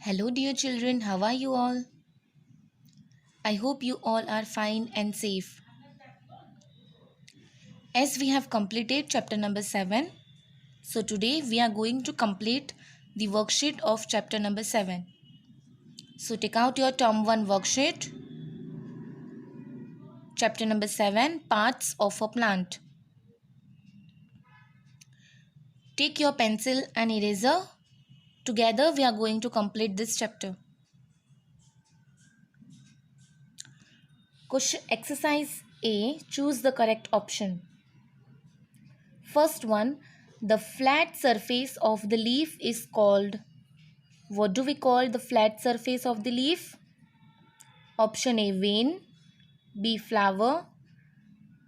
Hello, dear children, how are you all? I hope you all are fine and safe. As we have completed chapter number 7, so today we are going to complete the worksheet of chapter number 7. So take out your Term 1 worksheet, chapter number 7, Parts of a Plant. Take your pencil and eraser. Together we are going to complete this chapter. Question exercise A, choose the correct option. First one, the flat surface of the leaf is called. What do we call the flat surface of the leaf? Option A, vein, B, flower,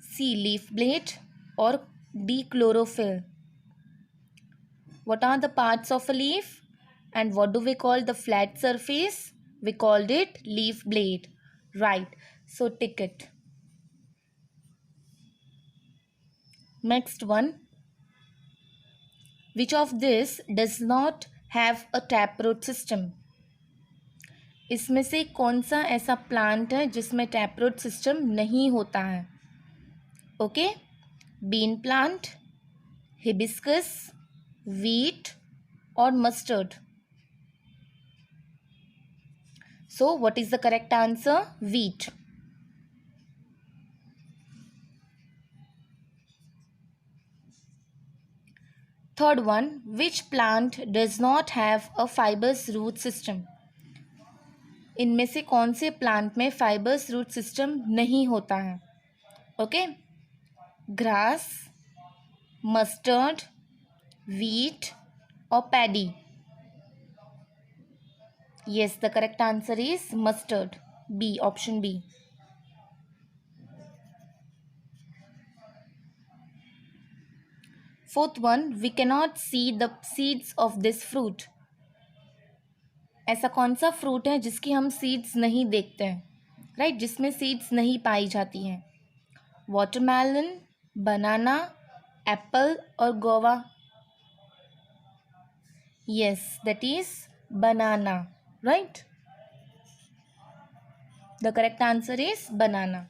C, leaf blade, or D, chlorophyll. What are the parts of a leaf? And what do we call the flat surface? We called it leaf blade. Right. So tick it. Next one. Which of this does not have a taproot system? इसमें से कौन सा ऐसा plant है जिसमें taproot system नहीं होता है? Okay, bean plant, hibiscus, wheat और mustard. So what is the correct answer? Wheat. Third one, which plant does not have a fibrous root system? इनमें से कौन से प्लांट में फाइबर्स रूट सिस्टम नहीं होता है? ओके, ग्रास, मस्टर्ड, वीट और paddy. Yes, the correct answer is mustard. B, option B. Fourth one, we cannot see the seeds of this fruit. ऐसा कौन सा फ्रूट है जिसकी हम सीड्स नहीं देखते हैं? राइट, जिसमें सीड्स नहीं पाई जाती हैं. वाटरमेलन, बनाना, एप्पल और guava. Yes, that is banana. Right, the correct answer is banana.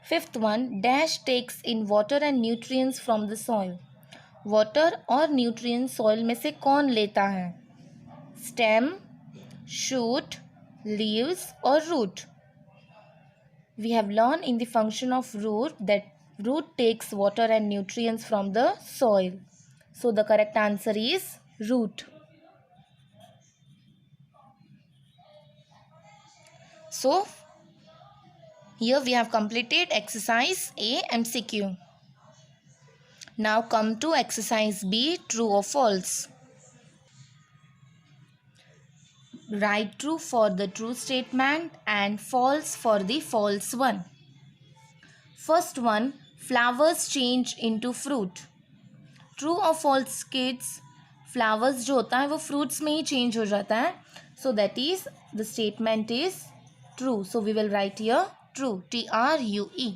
Fifth one, dash takes in water and nutrients from the soil. Water और न्यूट्रिएंट सॉइल में से कौन लेता है? स्टेम, शूट, लीव्स और root. We have learn in the function of root that root takes water and nutrients from the soil. So the correct answer is root. So here we have completed exercise A MCQ. Now come to exercise B, true or false. Write true for the true statement and false for the false one. First one, flowers change into fruit. True or false kids? Flowers जो होता है वो fruits में ही change हो जाता है. So that is, the statement is true. So we will write here true. TRUE.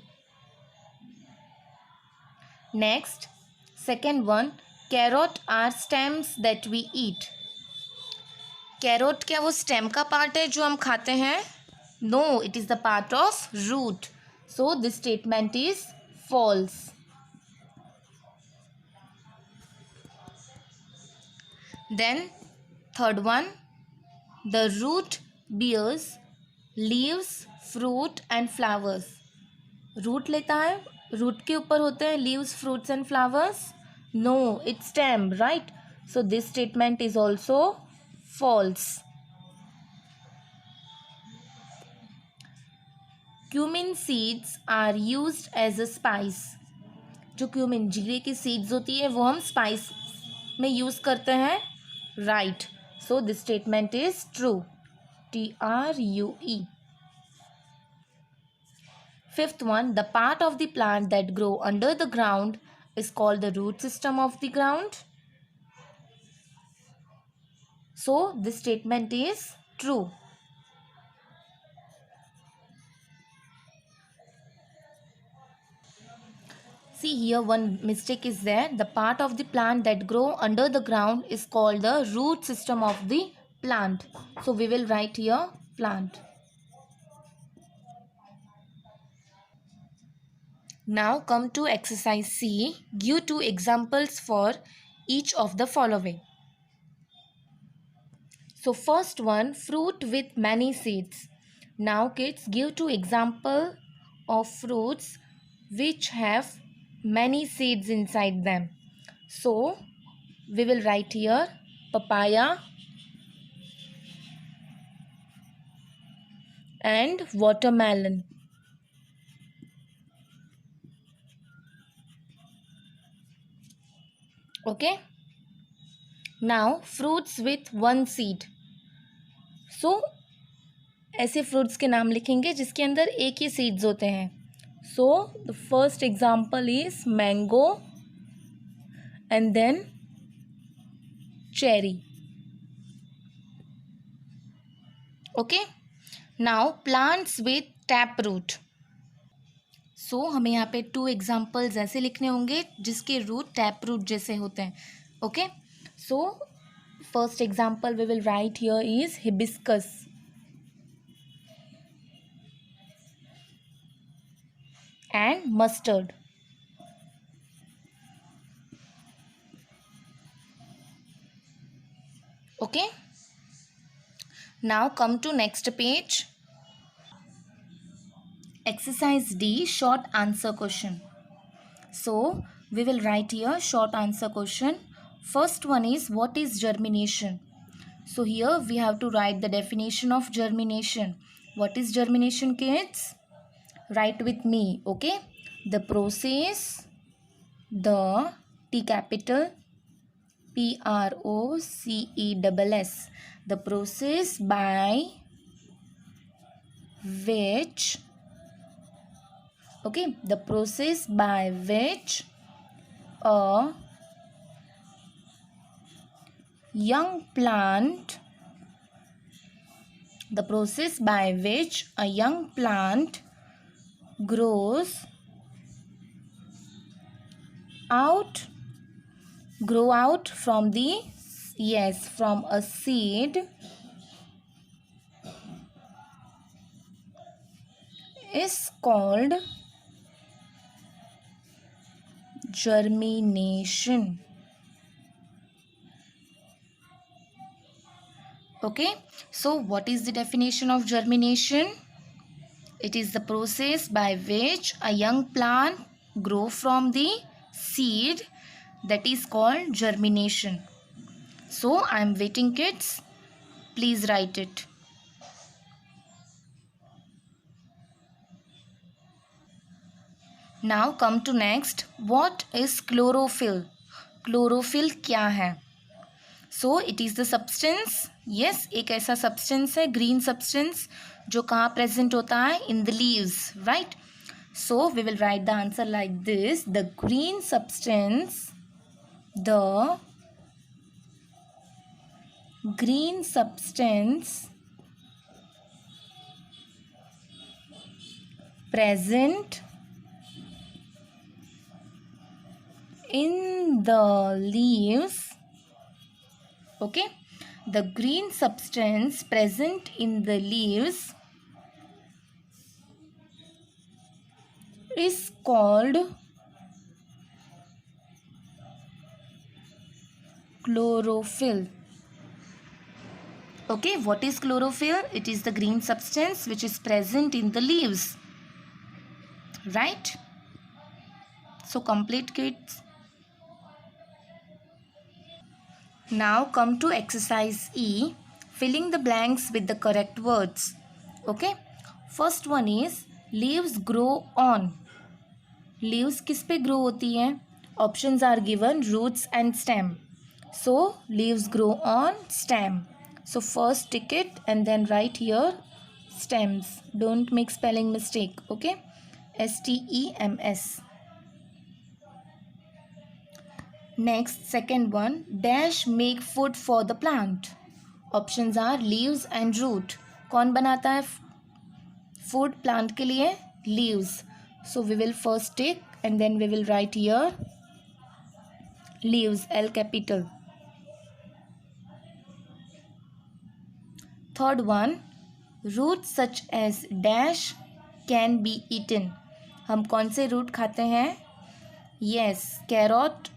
Next, second one, carrot are stems that we eat. Carrot क्या वो stem का part है जो हम खाते हैं? No, it is the part of root. So this statement is false. Then third one, the root bears leaves, fruit and flowers. Root लेता है, root के ऊपर होते हैं leaves, fruits and flowers. No, it's stem, right? So this statement is also false. Cumin seeds are used as a spice. जो cumin जीरे की seeds होती है वो हम स्पाइस में यूज़ करते हैं. Right, so this statement is true. TRUE. Fifth one, the part of the plant that grow under the ground is called the root system of the ground. So this statement is true. see here one mistake is there. The part of the plant that grow under the ground is called the root system of the plant. So we will write here plant. Now come to exercise C. Give 2 examples for each of the following. So first one, fruit with many seeds. Now kids, give 2 examples of fruits which have many seeds inside them. So we will write here papaya and watermelon. Okay. Now fruits with one seed. So ऐसे fruits के नाम लिखेंगे जिसके अंदर एक ही seeds होते हैं. So the first example is mango and then cherry. Okay. Now plants with tap root. So हमें यहाँ पे 2 एग्जाम्पल्स ऐसे लिखने होंगे जिसके रूट टैप रूट जैसे होते हैं. Okay. So first example we will write here is hibiscus. And mustard. Okay. Now come to next page. Exercise D, short answer question. So we will write here short answer question. First one is, what is germination? So here we have to write the definition of germination. What is germination, kids? Write with me. Okay. The process, the T capital PROCESS, the process by which, okay, the process by which a young plant, the process by which a young plant grow out from the, yes, from a seed is called germination. Okay. So what is the definition of germination? It is the process by which a young plant grow from the seed, that is called germination. So I am waiting, kids. Please write it. Now come to next. What is chlorophyll? Chlorophyll क्या है? So it is the substance. Yes, एक ऐसा substance है, green substance, जो कहाँ present होता है? In the leaves, right? So we will write the answer like this. The green substance, the green substance present in the leaves, okay, the green substance present in the leaves is called chlorophyll. Okay, what is chlorophyll? It is the green substance which is present in the leaves, right? So complete, kids. Now come to exercise E, filling the blanks with the correct words. Okay, first one is leaves grow on. Leaves किस पे grow होती हैं? Options are given, roots and stem. So leaves grow on stem. So first tick it and then write here stems. Don't make spelling mistake. Okay, STEMS. Next, second one, dash make food for the plant. Options are leaves and root. कौन बनाता है food plant के लिए? Leaves. So we will first take and then we will write here leaves, L capital. Third one, roots such as dash can be eaten. हम कौन से root खाते हैं? Yes, carrot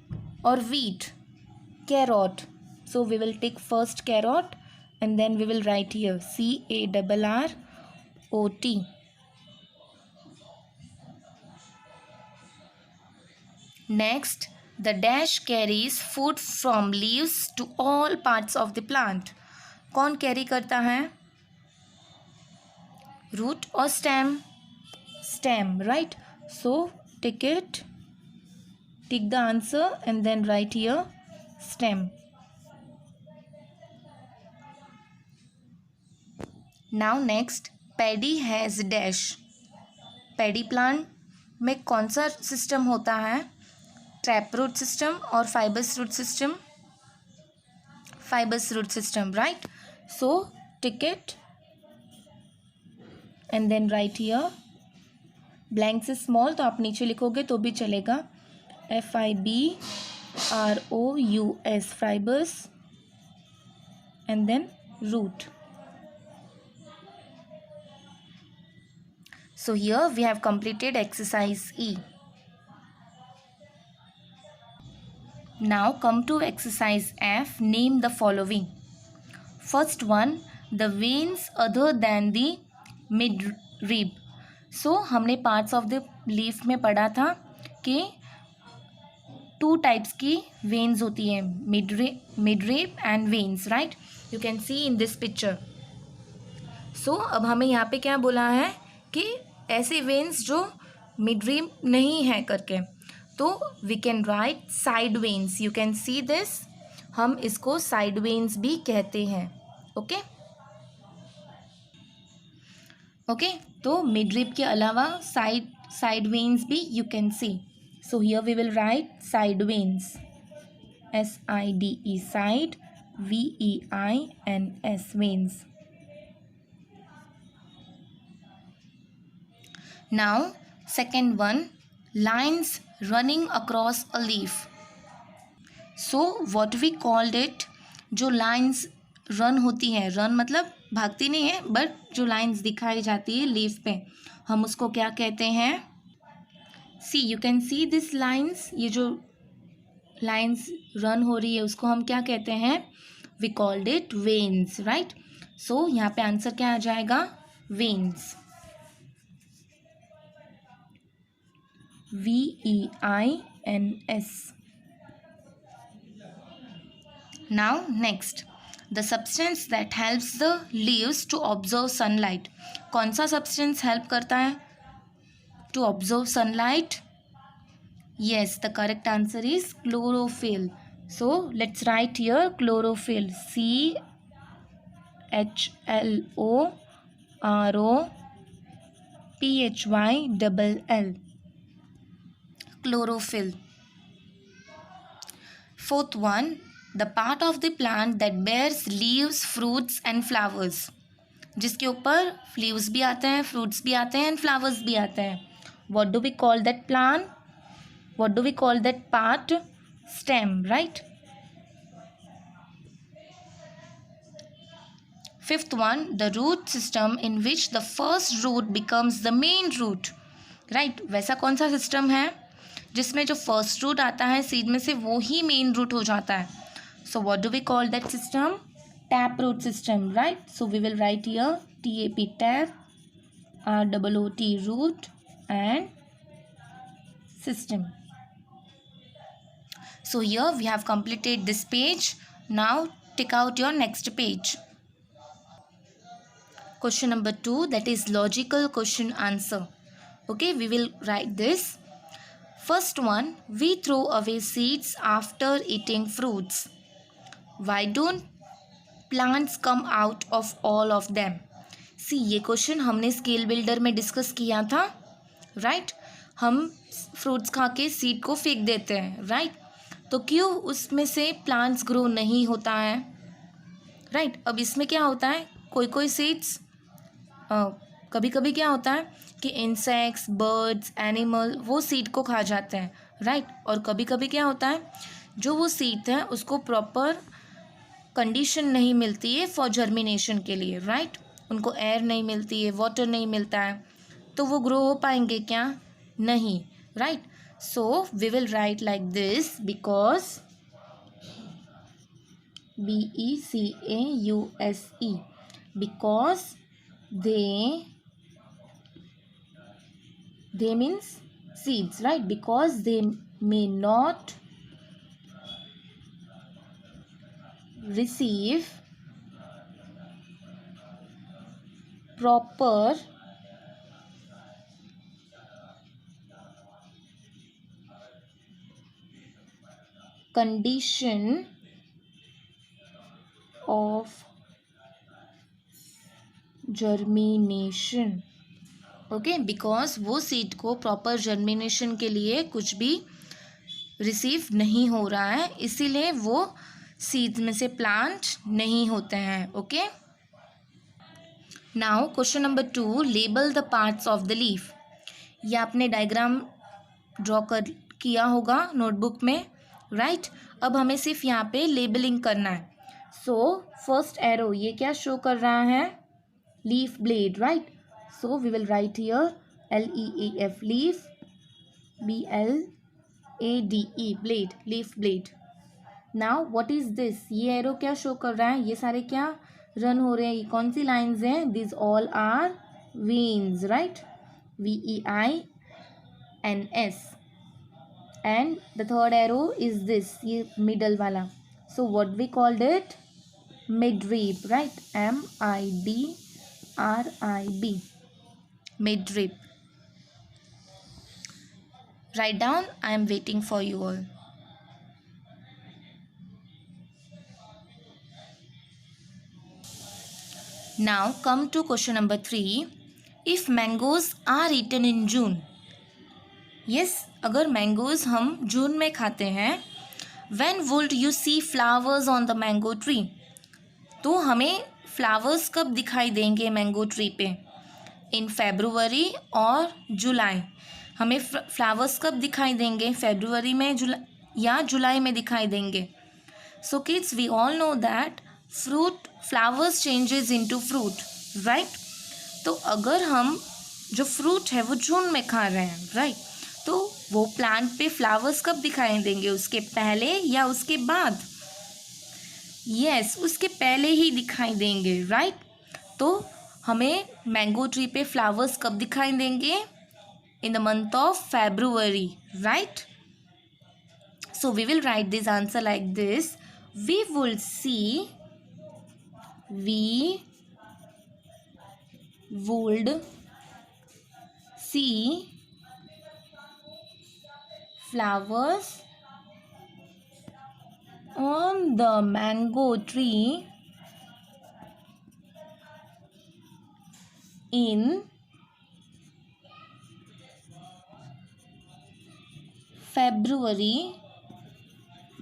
or wheat. Carrot. So we will take first carrot and then we will write here CARROT. Next, the dash carries food from leaves to all parts of the plant. कौन carry करता है? Root और stem? Stem, right? So take the answer and then write here stem. Now next, paddy has dash. Paddy plant में कौन सा system होता है? Trap root system और fibrous root system? Fibrous root system, right? So tick it and then write here, blank से small तो आप नीचे लिखोगे तो भी चलेगा, FIBROUS, fibrous and then root. So here we have completed exercise E. Now come to exercise F. Name the following. First one, the veins other than the midrib. So हमने parts of the leaf में पढ़ा था कि 2 types की veins होती है, midrib and veins, right? You can see in this picture. So अब हमें यहाँ पे क्या बोला है कि ऐसे वेन्स जो मिडरीम नहीं है करके, तो we can write side veins. You can see this, हम इसको साइड वेन्स भी कहते हैं. ओके ओके, तो मिडरीम के अलावा साइड वेन्स भी you can see. So here we will write side veins, SIDE, side, VEINS, veins. Now second one, lines running across a leaf. So what we called it, जो lines run होती हैं, run मतलब भागती नहीं है, but जो lines दिखाई जाती है लीफ पे, हम उसको क्या कहते हैं? See, you can see this lines, ये जो lines run हो रही है उसको हम क्या कहते हैं? We called it veins, right? So यहाँ पे आंसर क्या आ जाएगा? veins. VEINS. Now next, the substance that helps the leaves to observe sunlight. कौन सा substance help करता है to observe sunlight? Yes, the correct answer is chlorophyll. So let's write here chlorophyll, CHLOROPHYLL. Chlorophyll. Fourth one, the part of the plant that bears leaves, fruits and flowers. जिसके ऊपर leaves भी आते हैं, fruits भी आते हैं and flowers भी आते हैं. What do we call that plant? What do we call that part? Stem, right? Fifth one, the root system in which the first root becomes the main root. Right? वैसा कौन सा system है जिसमें जो first root आता है seed में से वो ही मेन रूट हो जाता है? So what do we call that system? Tap root system, right? So we will write here TAP, tap, ROOT, root and system. So here we have completed this page. Now take out your next page. Question number 2, that is logical question answer. Okay, we will write this. First one, we throw away seeds after eating fruits. Why don't plants come out of all of them? See, ये question हमने scale builder में discuss किया था, right? हम fruits खा के seed को फेंक देते हैं, राइट? तो क्यों उसमें से प्लांट्स ग्रो नहीं होता है, राइट? अब इसमें क्या होता है, कोई सीड्स कभी कभी क्या होता है कि इंसेक्ट्स, बर्ड्स, एनिमल वो सीड को खा जाते हैं, राइट। और कभी कभी क्या होता है, जो वो सीड है उसको प्रॉपर कंडीशन नहीं मिलती है फॉर जर्मिनेशन के लिए, राइट। उनको एयर नहीं मिलती है, वाटर नहीं मिलता है, तो वो ग्रो हो पाएंगे क्या? नहीं, right. So we will write like this, because BECAUSE, because they means seeds, right? Because they may not receive proper condition of germination, okay. Because वो सीड को प्रॉपर जर्मिनेशन के लिए कुछ भी रिसीव नहीं हो रहा है, इसीलिए वो सीड में से प्लांट नहीं होते हैं, okay. Now question number 2, label the parts of the leaf. ये आपने डायग्राम ड्रॉ कर किया होगा नोटबुक में, राइट। अब हमें सिर्फ यहाँ पे लेबलिंग करना है। सो फर्स्ट एरो ये क्या शो कर रहा है? Leaf blade, right. So we will write here LEAF, leaf, BLADE, blade, leaf blade. Now what is this? ये एरो क्या शो कर रहा है? ये सारे क्या रन हो रहे हैं? ये कौन सी लाइन्स हैं? These all are veins, right? VEINS. And the third arrow is this, ये middle वाला. So what we called it? Midrib, right? MIDRIB. Midrib. Write down. I am waiting for you all. Now come to question number 3. If mangoes are eaten in June. Yes, अगर mangoes हम जून में खाते हैं, when would you see flowers on the mango tree? तो हमें flowers कब दिखाई देंगे मैंगो ट्री पे? इन फेब्रुवरी और जुलाई। हमें फ्लावर्स कब दिखाई देंगे? फेब्रुवरी में या जुलाई में दिखाई देंगे। So kids, we all know that fruit flowers changes into fruit, right. तो अगर हम जो फ्रूट है वो जून में खा रहे हैं, राइट, तो वो प्लांट पे फ्लावर्स कब दिखाई देंगे? उसके पहले या उसके बाद? यस, उसके पहले ही दिखाई देंगे, राइट। तो हमें मैंगो ट्री पे फ्लावर्स कब दिखाई देंगे? In the month of February, right. So we will write this answer like this, we would see flowers on the mango tree in February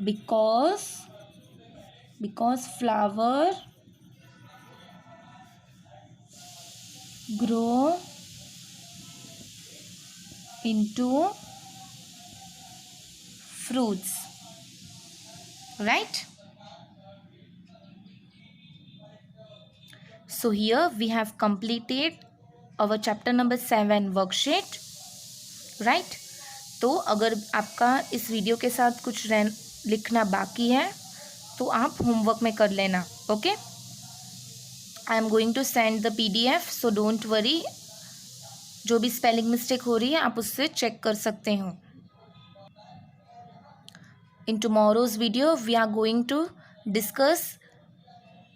because flower grow into fruits, right? So here we have completed our chapter number 7 worksheet, right? तो अगर आपका इस video के साथ कुछ लिखना बाकी है तो आप होमवर्क में कर लेना, okay. I am going to send the PDF, so don't worry. जो भी स्पेलिंग मिस्टेक हो रही है आप उससे चेक कर सकते हो। In tomorrow's video we are going to discuss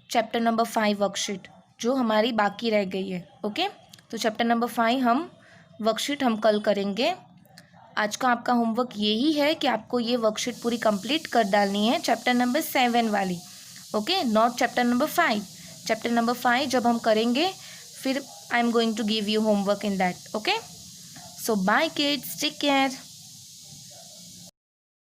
chapter number 5 worksheet, जो हमारी बाकी रह गई है, ओके। तो चैप्टर नंबर 5 वर्कशीट हम कल करेंगे। आज का आपका होमवर्क यही है कि आपको ये वर्कशीट पूरी कंप्लीट कर डालनी है, चैप्टर नंबर 7 वाली, okay, not chapter number 5। Chapter number 5 जब हम करेंगे फिर I am going to give you homework in that, okay. So bye kids, take care.